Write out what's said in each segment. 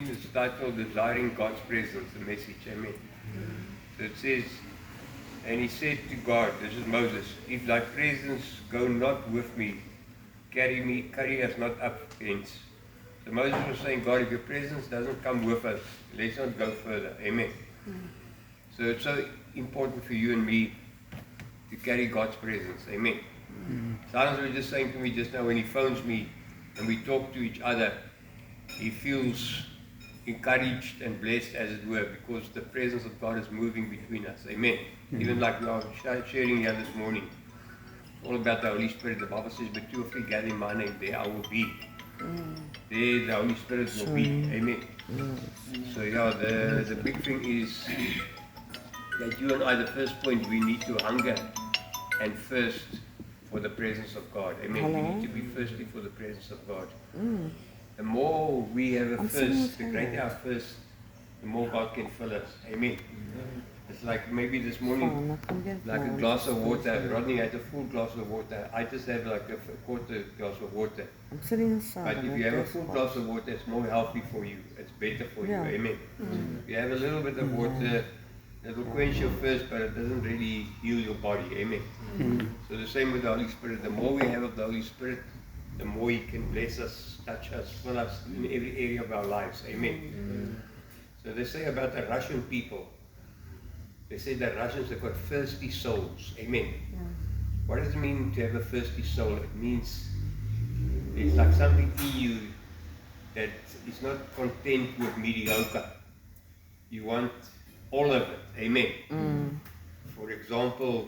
It's titled Desiring God's Presence, the message, amen. So it says, and he said to God, this is Moses, if thy presence go not with me, carry us not up hence. So Moses was saying, God, if your presence doesn't come with us, let's not go further, amen. So it's so important for you and me to carry God's presence, amen. Silence was just saying to me just now, when he phones me and we talk to each other, he feels encouraged and blessed, as it were, because the presence of God is moving between us. Amen. Even like we are sharing here this morning, all about the Holy Spirit. The Bible says, but two or three gather in my name, there I will be. There the Holy Spirit will be. Amen. So yeah, the big thing is that you and I, the first point, we need to hunger and thirst for the presence of God. Amen. We need to be thirsty for the presence of God. The more we have a thirst, the greater our thirst, the more God can fill us. Amen. It's like maybe this morning, like a glass of water. Rodney had a full glass of water. I just have like a quarter glass of water. But if you have a full glass of water, it's more healthy for you. It's better for you. Amen. If you have a little bit of water, it will quench your thirst, but it doesn't really heal your body. Amen. So the same with the Holy Spirit. The more we have of the Holy Spirit, the more He can bless us, touch us, fill us in every area of our lives. Amen. So they say about the Russian people, they say that Russians have got thirsty souls. Amen. What does it mean to have a thirsty soul? It means there's like something in you that is not content with mediocre. You want all of it. Amen. For example,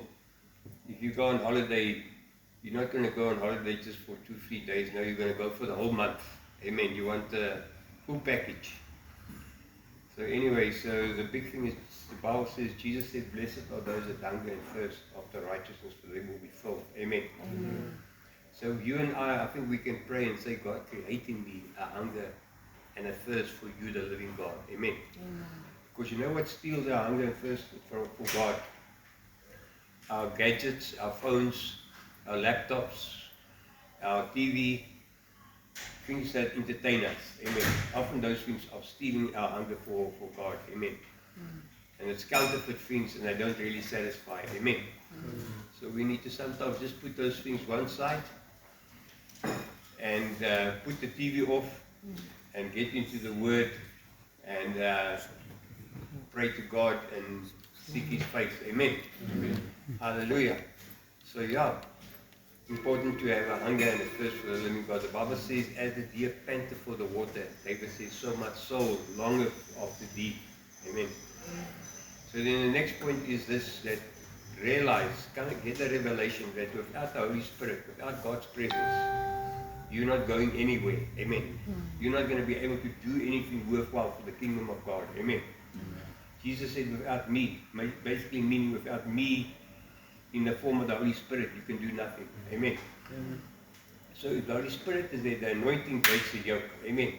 if you go on holiday, you're not going to go on holiday just for 2-3 days. No, you're going to go for the whole month. Amen. You want the full package. So anyway, so the big thing is, the Bible says, Jesus said, blessed are those that hunger and thirst after righteousness, for they will be filled. Amen. So you and I think we can pray and say, God, create in me a hunger and a thirst for you, the living God. Amen. Because you know what steals our hunger and thirst for God? Our gadgets, our phones, our laptops, our TV, things that entertain us. Amen. Often those things are stealing our hunger for God. Amen. And it's counterfeit things and they don't really satisfy. Amen. So we need to sometimes just put those things one side and put the TV off and get into the Word and pray to God and seek His face. Amen. Hallelujah. So yeah, important to have a hunger and a thirst for the living God. The Bible says, as the deer panteth for the water, David says, so much soul longeth after thee. Amen. So then the next point is this, that realize, kind of get the revelation that without the Holy Spirit, without God's presence, you're not going anywhere. Amen. You're not going to be able to do anything worthwhile for the kingdom of God. Amen. Jesus said, without me, basically meaning without me in the form of the Holy Spirit, you can do nothing. Amen. So if the Holy Spirit is there, the anointing breaks the yoke. Amen.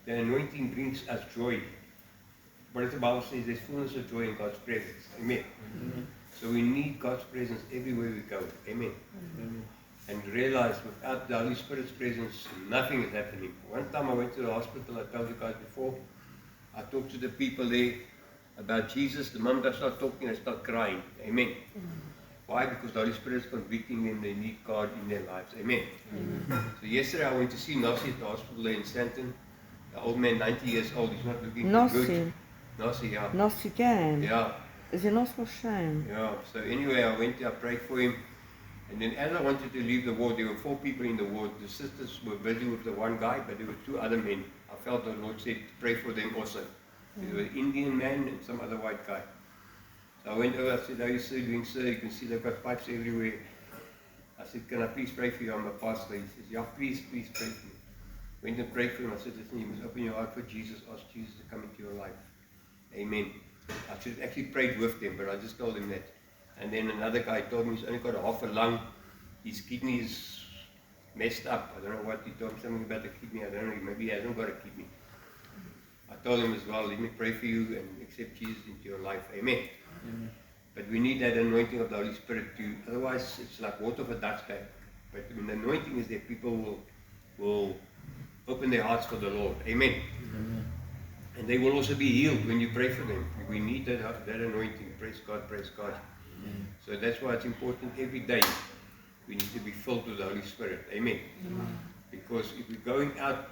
The anointing brings us joy. But the Bible says there's fullness of joy in God's presence. Amen. So we need God's presence everywhere we go. Amen. And realize without the Holy Spirit's presence, nothing is happening. One time I went to the hospital, I told you guys before, I talked to the people there about Jesus. The moment I start talking, I start crying. Amen. Why? Because the Holy Spirit is convicting them, they need God in their lives. Amen. So yesterday I went to see Nossi at the hospital there in Stanton. The old man, 90 years old, he's not looking good. Nossi, yeah. Nossi Ken. Yeah. Is it not so shame? Yeah. So anyway, I went there, I prayed for him. And then as I wanted to leave the ward, there were 4 people in the ward. The sisters were busy with the one guy, but there were 2 other men. I felt the Lord said, pray for them also. There was an Indian man and some other white guy. So I went over, I said, how are you sir doing, sir? You can see they've got pipes everywhere. I said, can I please pray for you? I'm a pastor. He says, yeah, please pray for me. Went and prayed for him. I said, listen, you must open your heart for Jesus. Ask Jesus to come into your life. Amen. I should have actually prayed with them, but I just told him that. And then another guy told me he's only got a half a lung. His kidney is messed up. I don't know what he told me, something about the kidney. I don't know, maybe he hasn't got a kidney. I told him as well, let me pray for you and accept Jesus into your life. Amen. But we need that anointing of the Holy Spirit too. Otherwise, it's like water for Dutch bag. But when the anointing is there, people will open their hearts for the Lord. Amen. And they will also be healed when you pray for them. We need that anointing. Praise God, praise God. So that's why it's important every day we need to be filled with the Holy Spirit. Amen. Because if we're going out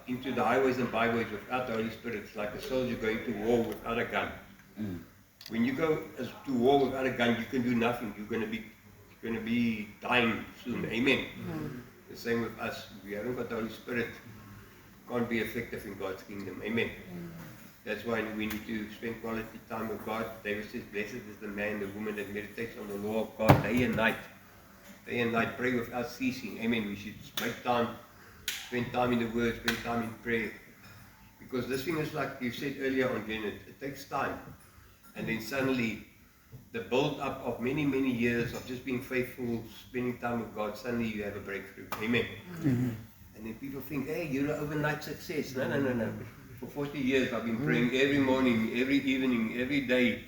into the highways and byways without the Holy Spirit, it's like a soldier going to war without a gun. When you go to war without a gun, you can do nothing. You're going to be dying soon. Amen. The same with us. If we haven't got the Holy Spirit, can't be effective in God's kingdom. Amen. That's why we need to spend quality time with God. David says, blessed is the man, the woman that meditates on the law of God day and night. Day and night, pray without ceasing. Amen. We should make time, spend time in the Word, spend time in prayer. Because this thing is like you said earlier on, Janet, it takes time. And then suddenly, the build-up of many, many years of just being faithful, spending time with God, suddenly you have a breakthrough. Amen. And then people think, hey, you're an overnight success. No. For 40 years, I've been praying every morning, every evening, every day,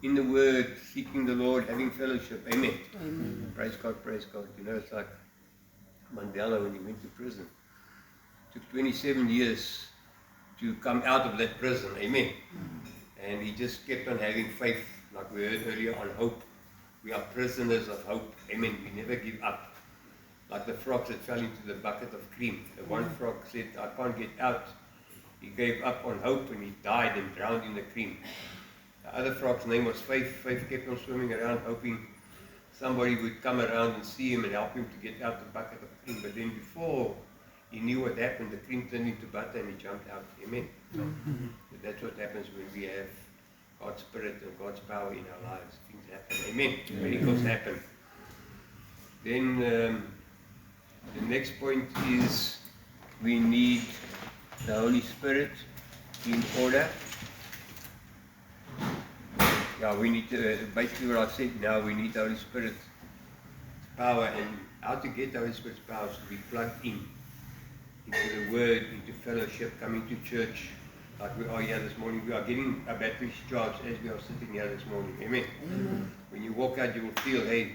in the Word, seeking the Lord, having fellowship. Amen. Praise God, praise God. You know, it's like Mandela when he went to prison. It took 27 years to come out of that prison. Amen. And he just kept on having faith, like we heard earlier, on hope. We are prisoners of hope. Amen. We never give up. Like the frogs that fell into the bucket of cream. The one frog said, I can't get out. He gave up on hope and he died and drowned in the cream. The other frog's name was Faith. Faith kept on swimming around, hoping somebody would come around and see him and help him to get out the bucket of cream. But then before he knew what happened, the cream turned into butter and he jumped out. Amen. So that's what happens when we have God's Spirit and God's power in our lives. Things happen. Amen. Miracles happen. Then the next point is we need the Holy Spirit in order. Yeah, we need to, basically what I said now, we need the Holy Spirit's power, and how to get the Holy Spirit's power is to be plugged in into the Word, into fellowship, coming to church, like we are here this morning. We are getting our batteries charged as we are sitting here this morning. Amen. When you walk out, you will feel, hey,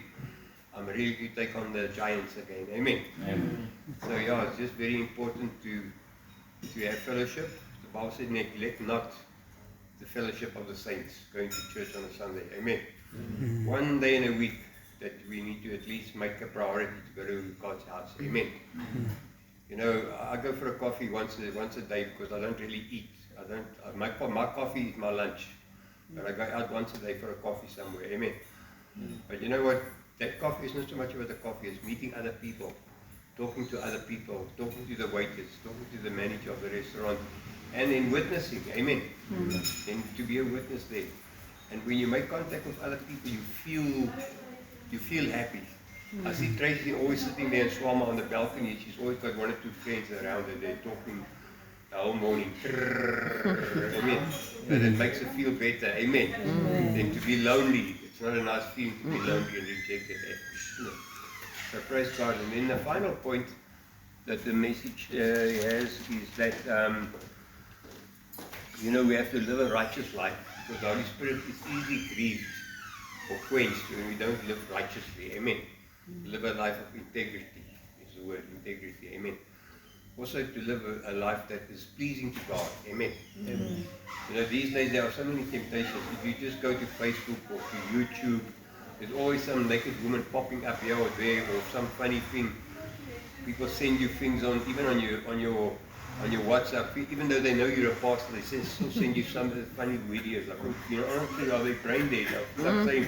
I'm ready to take on the giants again. Amen. So yeah, it's just very important to have fellowship. The Bible said, neglect not the fellowship of the saints, going to church on a Sunday. Amen. One day in a week that we need to at least make a priority to go to God's house. Amen. You know, I go for a coffee once a day because I don't really eat. My coffee is my lunch. But I go out once a day for a coffee somewhere. Amen. But you know what? That coffee is not so much about the coffee, it's meeting other people, talking to other people, talking to the waiters, talking to the manager of the restaurant, and then witnessing. Amen. And to be a witness there. And when you make contact with other people, you feel happy. I see Tracy always sitting there in Swama on the balcony. She's always got one or two friends around her. They're talking the whole morning. Amen. And it makes her feel better. Amen. Than to be lonely. It's not a nice feeling to be lonely and rejected. So praise God. And then the final point that the message has is that, you know, we have to live a righteous life. Because the Holy Spirit is easily grieved or quenched when we don't live righteously. Amen. Live a life of integrity is the word, integrity. Amen. Also to live a life that is pleasing to God. Amen. You know, these days there are so many temptations. If you just go to Facebook or to YouTube, there's always some naked woman popping up here or there, or some funny thing. People send you things even on your WhatsApp, even though they know you're a pastor, they still send you some funny videos. Like, you know, honestly, are they brain dead? I'm saying,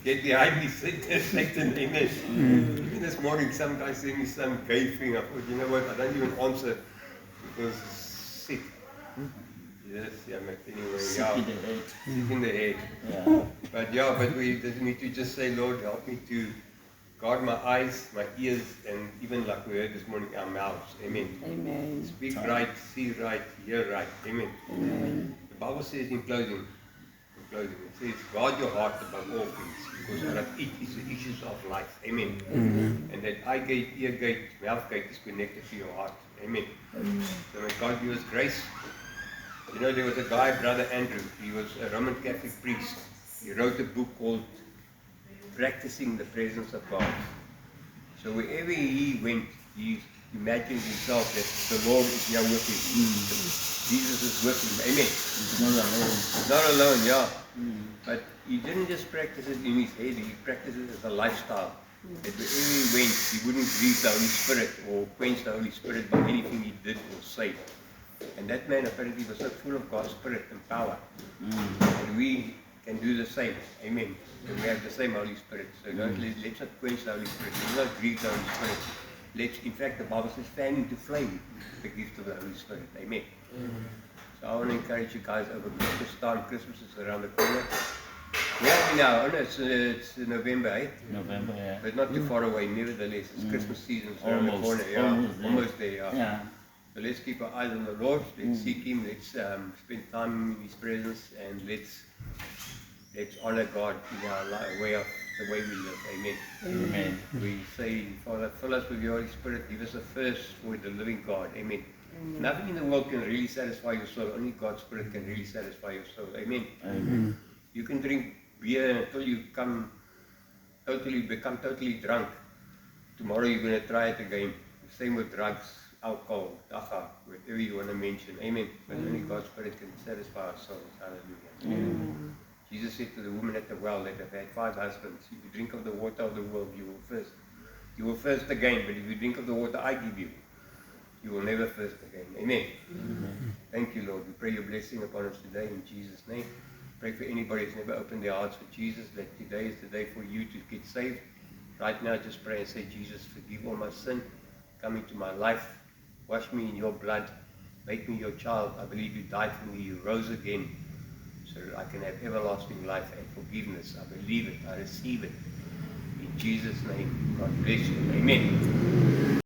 get behind me, Satan, amen. Even this morning, some guy sent me some gay thing. I thought, you know what, I don't even answer because it's sick. Yes, yeah, but anyway, Sick in the head. Sick in the head. Yeah. But we need to just say, Lord, help me to guard my eyes, my ears, and even like we heard this morning, our mouths. Amen. Amen. Speak right, see right, hear right. Amen. Amen. The Bible says in closing, it says, guard your heart above all things, because out of it is the issues of life. Amen. And that eye gate, ear gate, mouth gate is connected to your heart. Amen. So may God give us grace. You know, there was a guy, Brother Andrew. He was a Roman Catholic priest. He wrote a book called Practicing the Presence of God. So wherever he went, he imagine himself that the Lord is here with him. Jesus is with him. Amen. It's not alone. He's not alone, yeah. But he didn't just practice it in his head, he practiced it as a lifestyle. That wherever he went, he wouldn't grieve the Holy Spirit or quench the Holy Spirit by anything he did or said. And that man apparently was so full of God's Spirit and power. And we can do the same. Amen. And we have the same Holy Spirit. So let's not quench the Holy Spirit. Let's not grieve the Holy Spirit. Let's, in fact, the Bible says, fan into flame the gift of the Holy Spirit. Amen. So I want to encourage you guys over Christmas time. Christmas is around the corner. Where are we now? Oh no, it's November, eh? November, yeah. But not too far away, nevertheless. It's Christmas season, it's around the corner. Yeah, almost there, yeah. Yeah. So let's keep our eyes on the Lord. Let's seek Him. Let's spend time in His presence, and let's honor God in our way of the way we live. Amen. Amen. We say, Father, fill us with your Holy Spirit. Give us a thirst for the living God. Amen. Nothing in the world can really satisfy your soul. Only God's Spirit can really satisfy your soul. Amen. Amen. You can drink beer until you become totally drunk. Tomorrow you're going to try it again. Same with drugs, alcohol, dacha, whatever you want to mention. Amen. But only God's Spirit can satisfy our souls. Hallelujah. Jesus said to the woman at the well that have had 5 husbands, if you drink of the water of the world, you will thirst. You will thirst again, but if you drink of the water I give you, you will never thirst again. Amen. Thank you, Lord. We pray your blessing upon us today in Jesus' name. Pray for anybody who's never opened their hearts for Jesus, that today is the day for you to get saved. Right now, just pray and say, Jesus, forgive all my sin. Come into my life. Wash me in your blood. Make me your child. I believe you died for me. You rose again so that I can have everlasting life and forgiveness. I believe it. I receive it. In Jesus' name, God bless you. Amen.